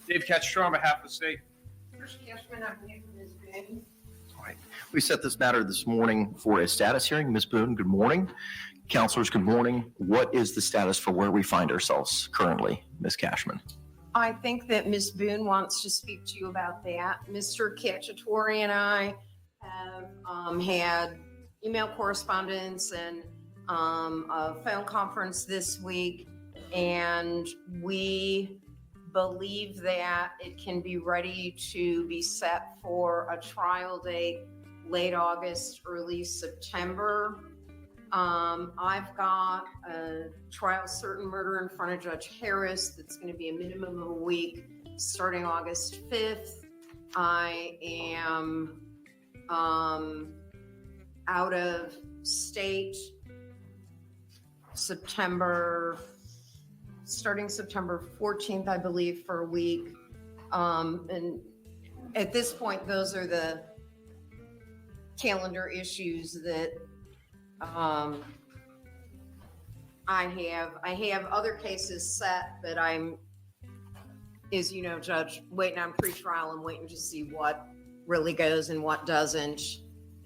Dave Ketcher on behalf of the state. All right. We set this matter this morning for a status hearing. Ms. Boone, good morning. Counselors, good morning. What is the status for where we find ourselves currently, Ms. Cashman? I think that Ms. Boone wants to speak to you about that. Mr. Cacciatore and I have had email correspondence and a phone conference this week, and we believe that it can be ready to be set for a trial date late August, early September. I've got a trial certain murder in front of Judge Harris that's going to be a minimum of a week starting August 5th. I am out of state starting September 14th, I believe, for a week. And at this point, those are the calendar issues that I have other cases set, but I'm, as you know, Judge, waiting on pretrial and waiting to see what really goes and what doesn't.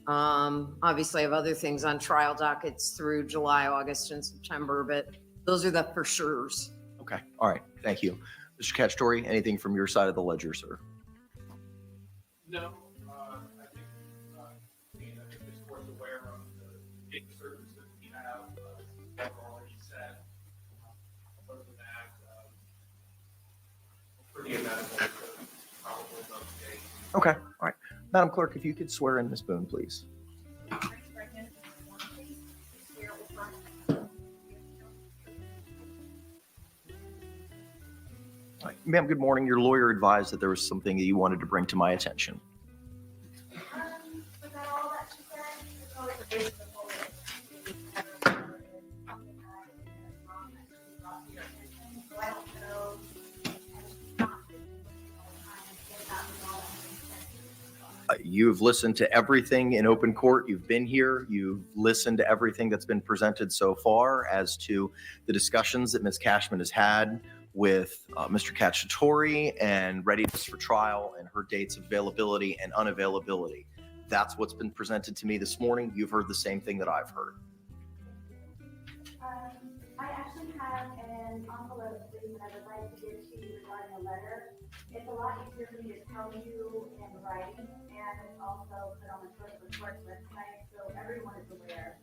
Obviously, I have other things on trial dockets through July, August, and September, but those are the for sures. Okay. All right. Thank you. Mr. Cacciatore, anything from your side of the ledger, sir? No, I think this court's aware of the services that we have. I've already said, other than that, pretty amenable to probably those days. Okay. All right. Madam Clerk, if you could swear in Ms. Boone, please. Ma'am, good morning. Your lawyer advised that there was something that you wanted to bring to my attention. Was that all that she said? It's always a bit of the whole so I don't know. You've listened to everything in open court. You've been here. You've listened to everything that's been presented so far as to the discussions that Ms. Cashman has had with Mr. Cacciatore and readiness for trial and her dates of availability and unavailability. That's what's been presented to me this morning. You've heard the same thing that I've heard. I actually have an envelope that I would like to give to you regarding a letter. It's a lot easier for me to tell you in writing, and it's also put on the court's website, so everyone is aware.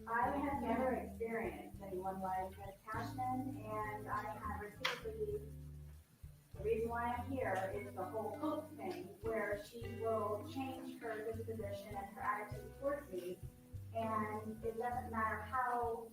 I have never experienced anyone like Ms. Cashman, and I have repeatedly, the reason why I'm here is the whole hope thing, where she will change her disposition and her attitude towards me, and it doesn't matter how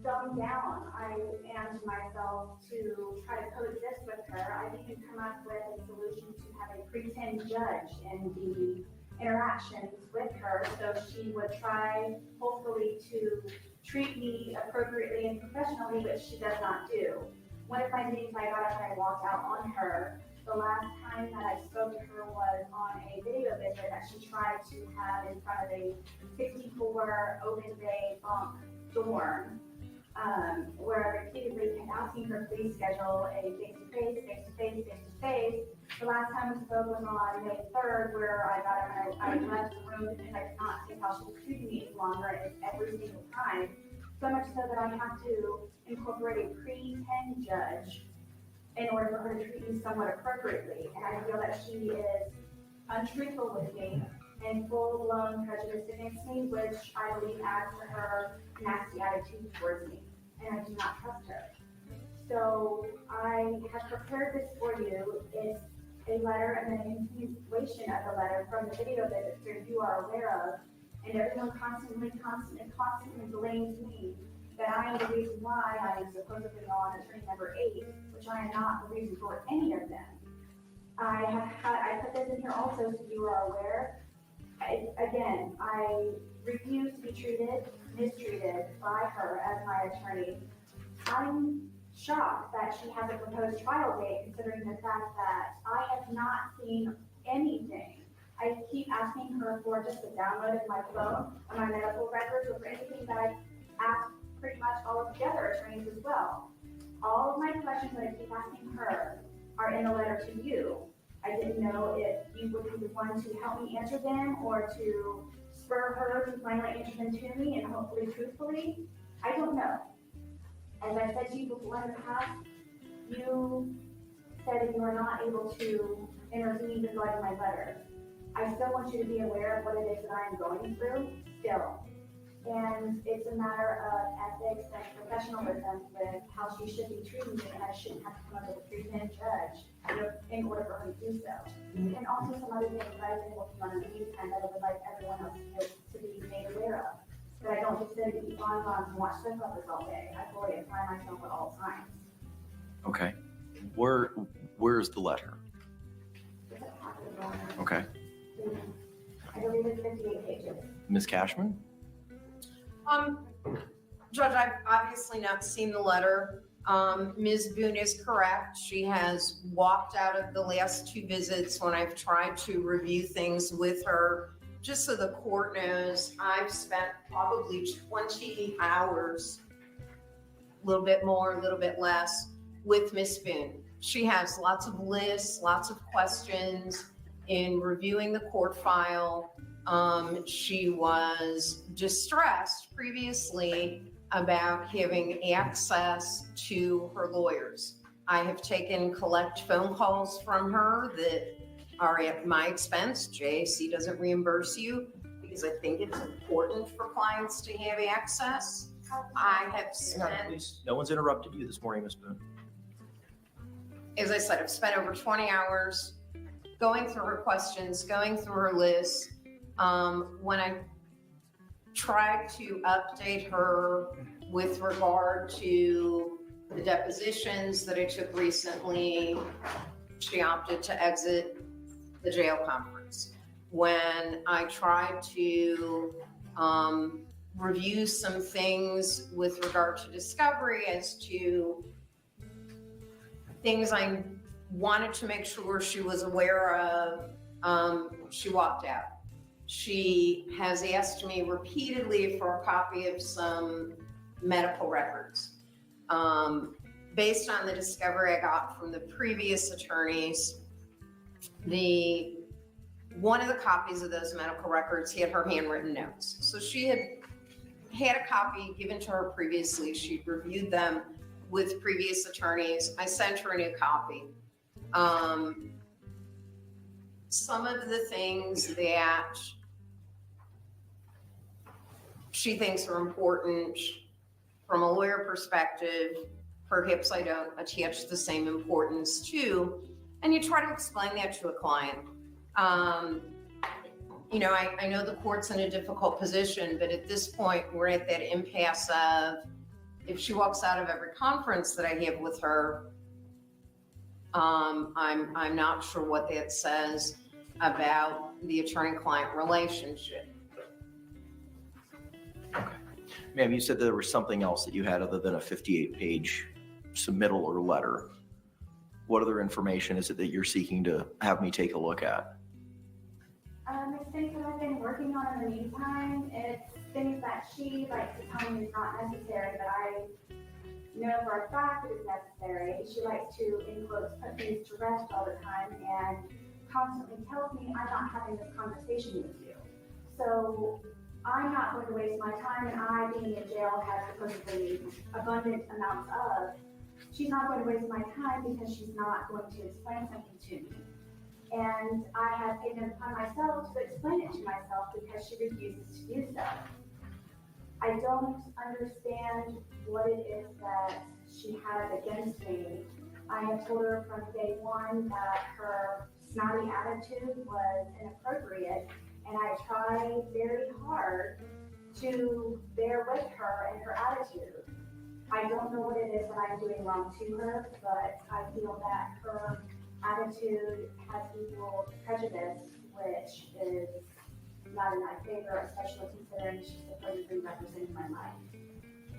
dumbed down I am to myself to try to coexist with her. I've even come up with a solution to have a pretend judge in the interactions with her, so she would try, hopefully, to treat me appropriately and professionally, which she does not do. One of my meetings, I got up and I walked out on her. The last time that I spoke to her was on a video visit that she tried to have in front of a 64 open bay bunk dorm, where I repeatedly kept asking her her please schedule a face-to-face, face-to-face, face-to-face. The last time we spoke was on May 3rd, where I got her and I left the room because I could not see how she was treating me any longer, and it's every single time. So much so that I have to incorporate a pre-10 judge in order for her to treat me somewhat appropriately. And I feel that she is untruthful with me and full-blown prejudice against me, which I believe adds to her nasty attitude towards me. And I do not trust her. So I have prepared this for you. It's a letter and then a continuation of the letter from the video that you are aware of. And everyone constantly blames me that I am the reason why I am supposedly on attorney number 8, which I am not the reason for any of them. I put this in here also so you are aware. I refuse to be mistreated by her as my attorney. I'm shocked that she has a proposed trial date, considering the fact that I have not seen anything. I keep asking her for just a download of my phone or my medical records or for anything that I've asked pretty much all of the other attorneys as well. All of my questions that I keep asking her are in a letter to you. I didn't know if you would be the one to help me answer them or to spur her to finally answer them to me and hopefully truthfully. I don't know. As I said to you before in the past, you said that you are not able to intervene regarding my letter. I still want you to be aware of what it is that I am going through still. And it's a matter of ethics and professionalism with how she should be treating me, and I shouldn't have to come up with a pre-10 judge in order for her to do so. And also some other things that I've been working on in the meantime that I would like everyone else to be made aware of. That I don't just sit and eat bonbons and watch soap operas all day. I fully apply myself at all times. Okay. Where's the letter? It's a pocket of Okay. I believe it's 58 pages. Ms. Cashman? Judge, I've obviously not seen the letter. Ms. Boone is correct. She has walked out of the last 2 visits when I've tried to review things with her. Just so the court knows, I've spent probably 20 hours, a little bit more, a little bit less, with Ms. Boone. She has lots of lists, lots of questions in reviewing the court file. She was distressed previously about having access to her lawyers. I have taken collect phone calls from her that are at my expense. JAC doesn't reimburse you because I think it's important for clients to have access. I have Hang on, spent, please. No one's interrupted you this morning, Ms. Boone. as I said, I've spent over 20 hours going through her questions, going through her list. When I tried to update her with regard to the depositions that I took recently, she opted to exit the jail conference. When I tried to review some things with regard to discovery as to things I wanted to make sure she was aware of, she walked out. She has asked me repeatedly for a copy of some medical records. Based on the discovery I got from the previous attorneys, one of the copies of those medical records had her handwritten notes. So she had a copy given to her previously. She'd reviewed them with previous attorneys. I sent her a new copy. Some of the things that she thinks are important from a lawyer perspective, perhaps I don't attach the same importance to, and you try to explain that to a client. I know the court's in a difficult position, but at this point, we're at that impasse of if she walks out of every conference that I have with her, I'm not sure what that says about the attorney-client relationship. Ma'am, you said there was something else that you had other than a 58-page submittal or letter. What other information is it that you're seeking to have me take a look at? It's things that I've been working on in the meantime. It's things that she likes to tell me is not necessary, but I know for a fact it is necessary. She likes to, in quotes, put things to rest all the time and constantly tells me I'm not having this conversation with you. So I'm not going to waste my time, and I, being in jail, has supposedly abundant amounts of. She's not going to waste my time because she's not going to explain something to me. And I have taken it upon myself to explain it to myself because she refuses to do so. I don't understand what it is that she has against me. I have told her from day one that her snotty attitude was inappropriate, and I try very hard to bear with her and her attitude. I don't know what it is that I'm doing wrong to her, but I feel that her attitude has equal prejudice, which is not in my favor, especially considering she's supposedly representing my life.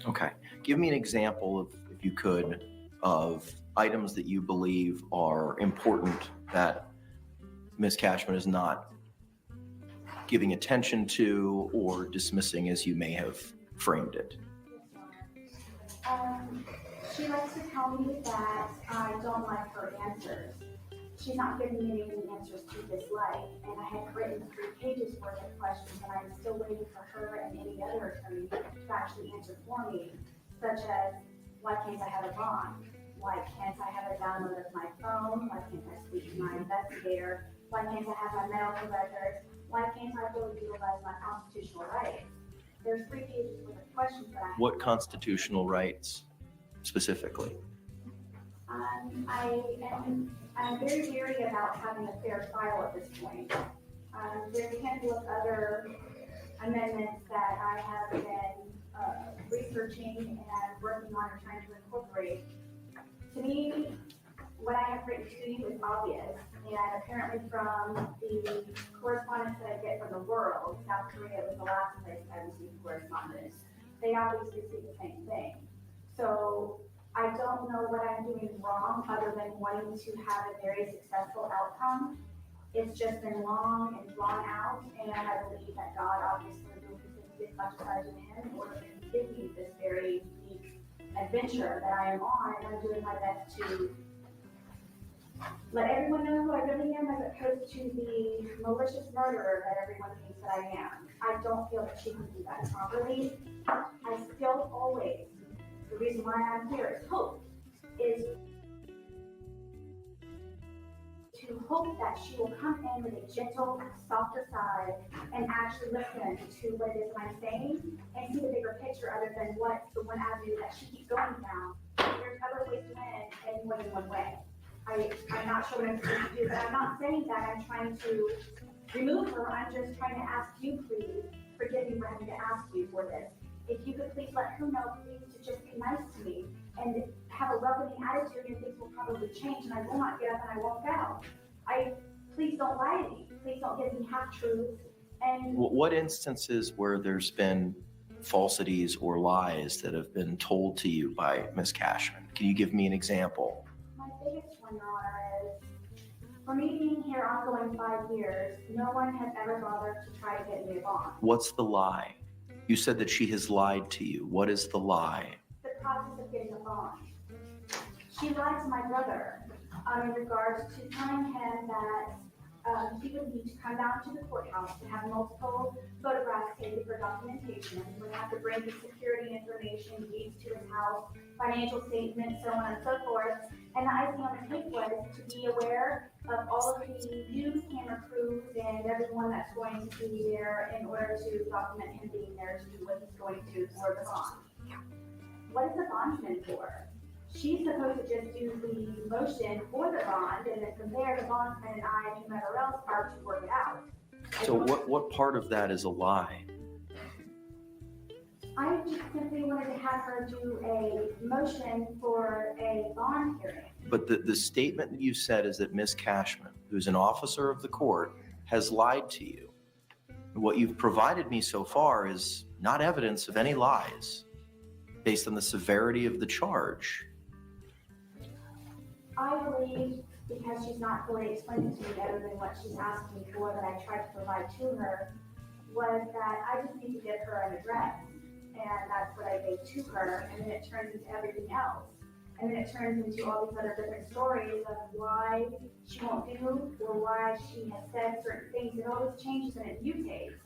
Okay. Give me an example, if you could, of items that you believe are important that Ms. Cashman is not giving attention to or dismissing as you may have framed it. She likes to tell me that I don't like her answers. She's not giving me any answers to this life, and I have written 3 pages worth of questions, and I'm still waiting for her and any other attorney to actually answer for me, such as, why can't I have a bond? Why can't I have a download of my phone? Why can't I speak to my investigator? Why can't I have my medical records? Why can't I fully utilize my constitutional rights? There's 3 pages worth of questions that I have. What constitutional rights specifically? I'm very leery about having a fair trial at this point. There's a handful of other amendments that I have been researching and working on and trying to incorporate. To me, what I have written to you is obvious, and apparently from the correspondence that I get from the world, South Korea was the last place I received correspondence. They obviously see the same thing. So I don't know what I'm doing wrong other than wanting to have a very successful outcome. It's just been long and drawn out, and I believe that God obviously will continue to exercise in him in order to give me this very unique adventure that I am on, and I'm doing my best to let everyone know who I really am as opposed to the malicious murderer that everyone thinks that I am. I don't feel that she can do that properly. I still always, the reason why I'm here is hope, is to hope that she will come in with a gentle, softer side and actually listen to what it is I'm saying and see the bigger picture other than what the one avenue that she keeps going down. There's other ways to win in more than one way. I'm not sure what I'm supposed to do, but I'm not saying that I'm trying to remove her. I'm just trying to ask you, please, forgive me for having to ask you for this. If you could please let her know, please, to just be nice to me and have a welcoming attitude, and things will probably change, and I will not get up and I walk out. Please don't lie to me. Please don't give me half-truths. And What instances where there's been falsities or lies that have been told to you by Ms. Cashman? Can you give me an example? my biggest one, Your Honor, is for me being here ongoing 5 years, no one has ever bothered to try to get me a bond. What's the lie? You said that she has lied to you. What is the lie? The process of getting a bond. She lied to my brother in regards to telling him that he would need to come down to the courthouse to have multiple photographs taken for documentation. He would have to bring his security information, deeds to his house, financial statements, so on and so forth. And the icing on the cake was to be aware of all of the news camera crews and everyone that's going to be there in order to document him being there to do what he's going to for the bond. What is the bondsman for? She's supposed to just do the motion for the bond, and then from there, the bondsman and I and whomever else are to work it out. So what part of that is a lie? I just simply wanted to have her do a motion for a bond hearing. But the statement that you said is that Ms. Cashman, who's an officer of the court, has lied to you. What you've provided me so far is not evidence of any lies based on the severity of the charge. I believe, because she's not fully explaining to me other than what she's asked me for that I tried to provide to her, was that I just need to give her an address. and that's what I gave to her, and then it turns into everything else. And then it turns into all these other different stories of why she won't do or why she has said certain things. It always changes and it mutates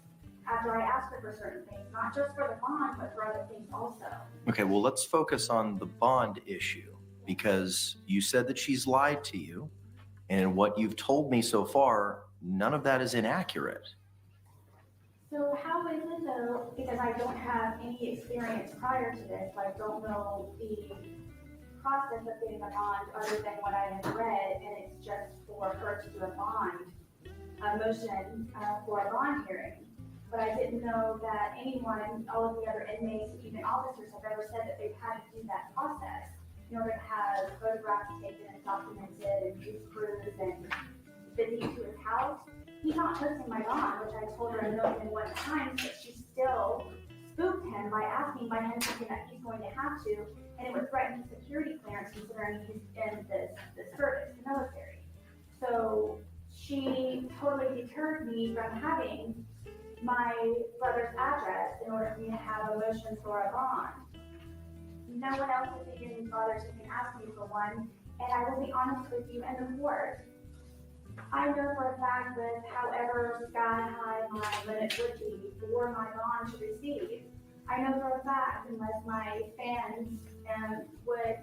after I ask her for certain things, not just for the bond, but for other things also. Okay, well, let's focus on the bond issue because you said that she's lied to you. And what you've told me so far, none of that is inaccurate. So how is it though, because I don't have any experience prior to this, I don't know the process of getting a bond other than what I have read, and it's just for her to do a bond, a motion for a bond hearing. But I didn't know that anyone, all of the other inmates, even officers, have ever said that they've had to do that process in order to have photographs taken and documented and use proofs and visit to his house. He's not posting my bond, which I told her 1,000,001 times, but she still spooked him by asking by him thinking that he's going to have to, and it would threaten his security clearance considering he's in the service, the military. So she totally deterred me from having my brother's address in order for me to have a motion for a bond. No one else has even bothered to even ask me for one, and I will be honest with you in the court. I know for a fact that however sky high my limit would be for my bond to receive, I know for a fact unless my fans would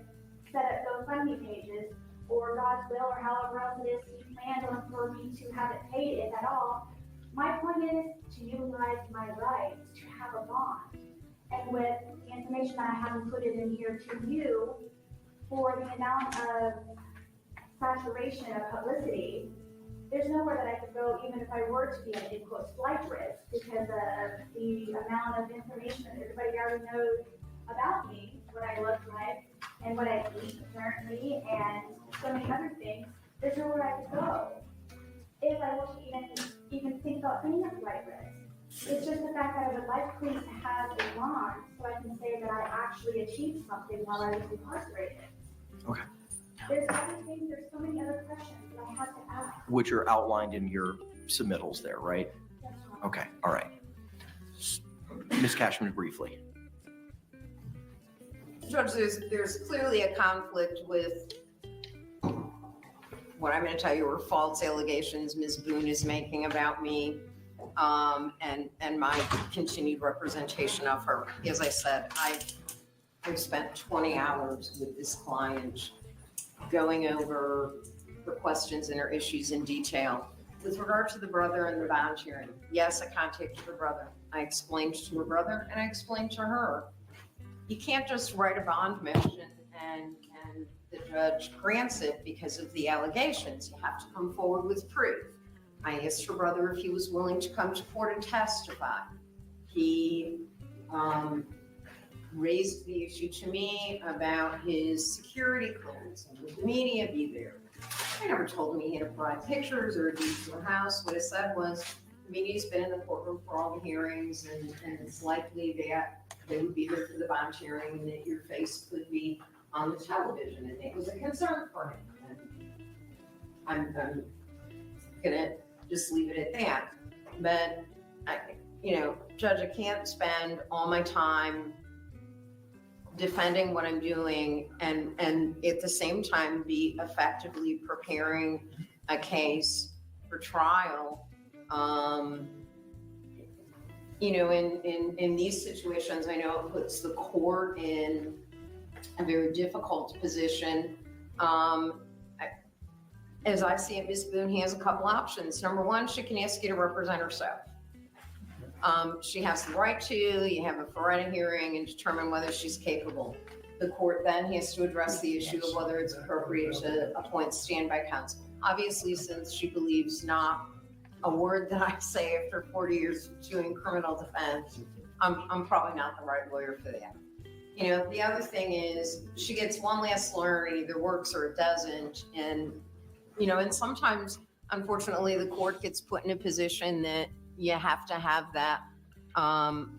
set up GoFundMe pages or God's will or however else it is He planned on for me to have it paid, if at all, my point is to utilize my rights to have a bond. And with the information that I have included in here to you, for the amount of saturation of publicity, there's nowhere that I could go even if I were to be an quote flight risk because of the amount of information that everybody already knows about me, what I look like, and what I eat apparently, and so many other things. There's nowhere I could go if I were to even think about being a flight risk. It's just the fact that I would like please to have a bond so I can say that I actually achieved something while I was incarcerated. Okay. There's other things, there's so many other questions that I have to ask. Which are outlined in your submittals there, right? That's fine. Okay, all right. Ms. Cashman, briefly. Judge, there's clearly a conflict with what I'm going to tell you are false allegations Ms. Boone is making about me, and my continued representation of her. As I said, I've spent 20 hours with this client going over her questions and her issues in detail. With regard to the brother and the bond hearing, yes, I contacted her brother. I explained to her brother and I explained to her, you can't just write a bond motion and the judge grants it because of the allegations. You have to come forward with proof. I asked her brother if he was willing to come to court and testify. He raised the issue to me about his security clearance and would the media be there. I never told him he had to provide pictures or a deed to the house. What I said was, the media's been in the courtroom for all the hearings and it's likely that they would be there for the bond hearing and that your face could be on the television, and it was a concern for him. And I'm gonna just leave it at that. But Judge, I can't spend all my time defending what I'm doing and at the same time be effectively preparing a case for trial. In these situations, I know it puts the court in a very difficult position. As I see it, Ms. Boone has a couple options. Number one, she can ask you to represent herself. She has the right to. You have a Feretta hearing and determine whether she's capable. The court then has to address the issue of whether it's appropriate to appoint standby counsel. Obviously, since she believes not a word that I say after 40 years of doing criminal defense, I'm probably not the right lawyer for that. The other thing is she gets one last lawyer, it either works or it doesn't. And sometimes, unfortunately, the court gets put in a position that you have to have that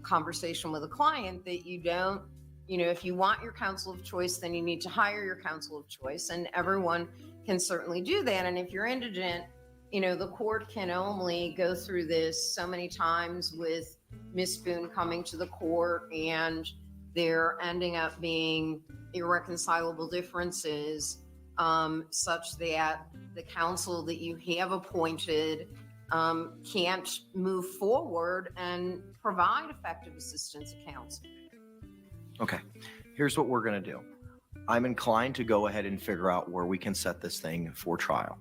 conversation with a client that you don't, if you want your counsel of choice, then you need to hire your counsel of choice, and everyone can certainly do that. And if you're indigent, the court can only go through this so many times with Miss Boone coming to the court and there ending up being irreconcilable differences, such that the counsel that you have appointed can't move forward and provide effective assistance of counsel. Okay, here's what we're going to do. I'm inclined to go ahead and figure out where we can set this thing for trial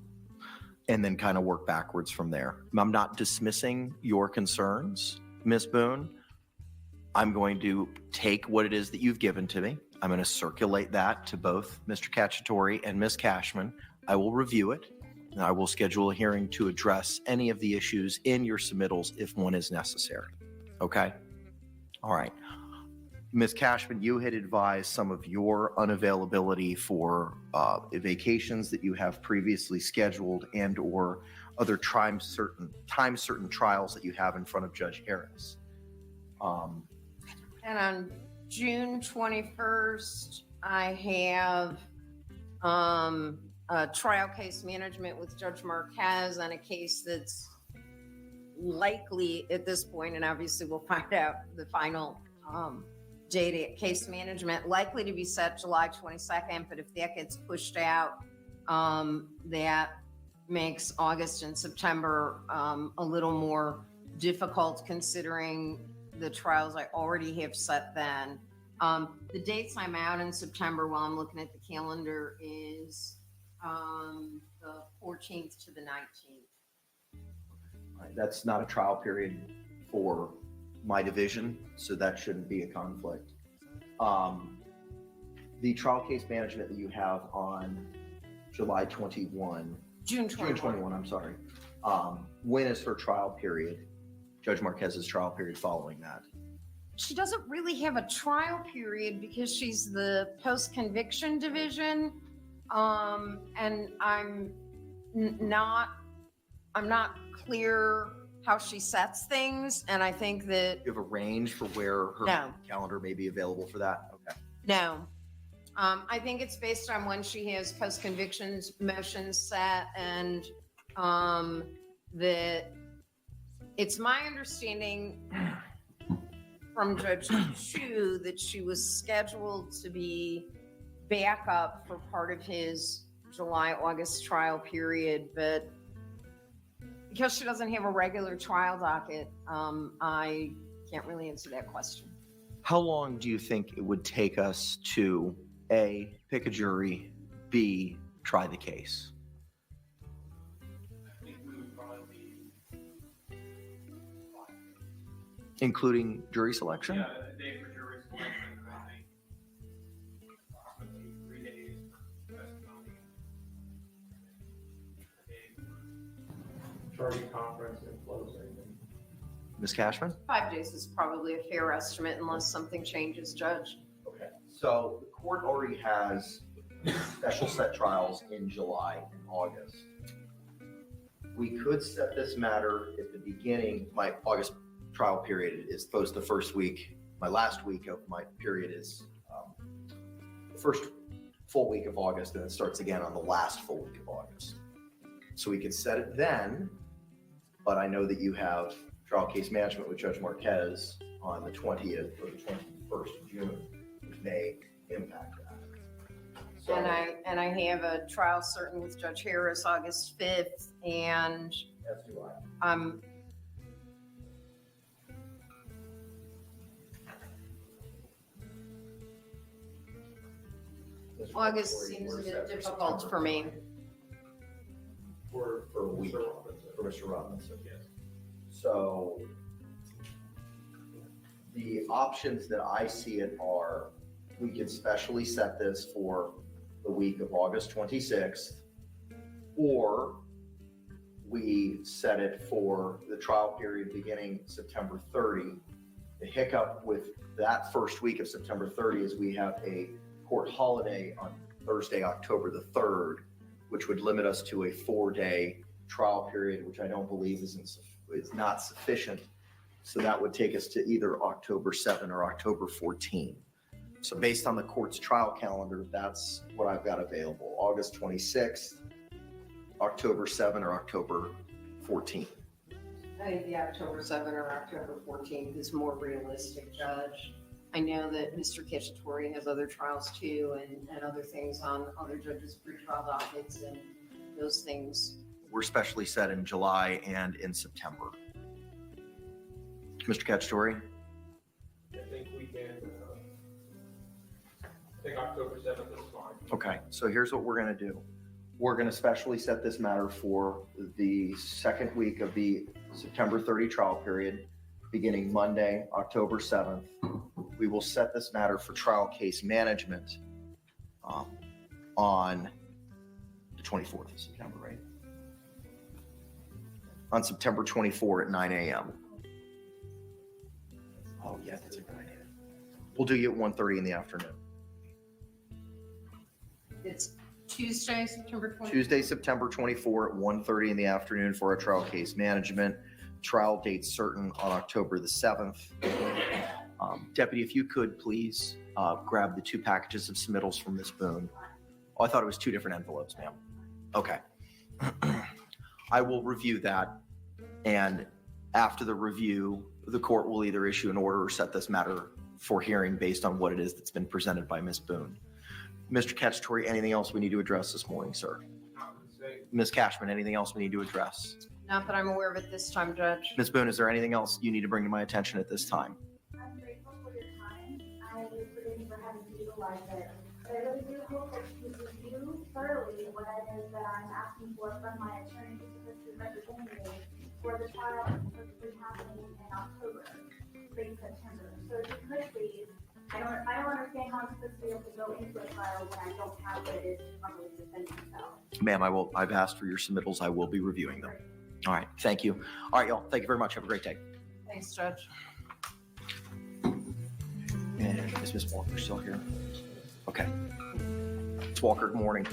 and then kind of work backwards from there. I'm not dismissing your concerns, Ms. Boone. I'm going to take what it is that you've given to me. I'm going to circulate that to both Mr. Cacciatore and Ms. Cashman. I will review it, and I will schedule a hearing to address any of the issues in your submittals if one is necessary. Okay? All right. Ms. Cashman, you had advised some of your unavailability for vacations that you have previously scheduled and or other time certain trials that you have in front of Judge Harris. And on June 21st, I have a trial case management with Judge Marquez on a case that's likely at this point, and obviously we'll find out the final date at case management, likely to be set July 22nd, but if that gets pushed out, that makes August and September a little more difficult considering the trials I already have set then. The dates I'm out in September while I'm looking at the calendar is the 14th to the 19th. Right, that's not a trial period for my division, so that shouldn't be a conflict. The trial case management that you have on July 21, June June 21, I'm sorry. When is her trial period? Judge Marquez's trial period following that? She doesn't really have a trial period because she's the post-conviction division. And I'm not clear how she sets things. And I think that You have a range for where her No. calendar may be available for that? Okay. no. I think it's based on when she has post-convictions motions set, and that it's my understanding from Judge Chu that she was scheduled to be back up for part of his July-August trial period, but because she doesn't have a regular trial docket, I can't really answer that question. How long do you think it would take us to A, pick a jury, B, try the case? I think we would probably be fine. Including jury selection? Yeah, a day for jury selection, I think approximately 3 days for testimony. A day for charging conference and closing. Ms. Cashman? 5 days is probably a fair estimate unless something changes, Judge. Okay. So the court already has special set trials in July and August. We could set this matter at the beginning. My August trial period is the first week. My last week of my period is the first full week of August, and it starts again on the last full week of August. So we could set it then, but I know that you have trial case management with Judge Marquez on the 20th or the 21st of June, which may impact that. So, And I have a trial certain with Judge Harris August 5th, and as do I. August seems a bit difficult for me. For For a week. Mr. Robinson. For Mr. Robinson. Yes. So the options that I see it are, we could specially set this for the week of August 26th, or we set it for the trial period beginning September 30. The hiccup with that first week of September 30 is we have a court holiday on Thursday, October the 3rd, which would limit us to a 4-day trial period, which I don't believe is not sufficient. So that would take us to either October 7 or October 14. So based on the court's trial calendar, that's what I've got available. August 26th, October 7 or October 14. I think the October 7 or October 14th is more realistic, Judge. I know that Mr. Cacciatore has other trials too and other things on other judges' pretrial dockets and those things. We're specially set in July and in September. Mr. Cacciatore? I think we can, I think October 7th is fine. Okay, so here's what we're gonna do. We're gonna specially set this matter for the second week of the September 30 trial period, beginning Monday, October 7th. We will set this matter for trial case management on the 24th of September, right? On September 24 at 9 a.m. Oh yeah, that's a good idea. We'll do you at 1:30 in the afternoon. It's Tuesday, September 20th. Tuesday, September 24 at 1:30 in the afternoon for our trial case management. Trial date certain on October the 7th. Deputy, if you could please grab the 2 packages of submittals from Ms. Boone. Oh, I thought it was 2 different envelopes, ma'am. Okay. I will review that, and after the review, the court will either issue an order or set this matter for hearing based on what it is that's been presented by Ms. Boone. Mr. Cacciatore, anything else we need to address this morning, sir? Ms. Cashman, anything else we need to address? Not that I'm aware of at this time, Judge. Ms. Boone, is there anything else you need to bring to my attention at this time? I'm grateful for your time. I was forgetting for having to utilize it. But I really do hope that you review thoroughly what it is that I'm asking for from my attorney who's representing me for the trial that's supposed to be happening in October, late September. So if you could please, I don't understand how I'm supposed to be able to go into a trial when I don't have what it is to properly defend myself. Ma'am, I've asked for your submittals. I will be reviewing them. All right, thank you. All right, y'all, thank you very much. Have a great day. Thanks, Judge. And is Ms. Walker still here? Okay. Ms. Walker, good morning.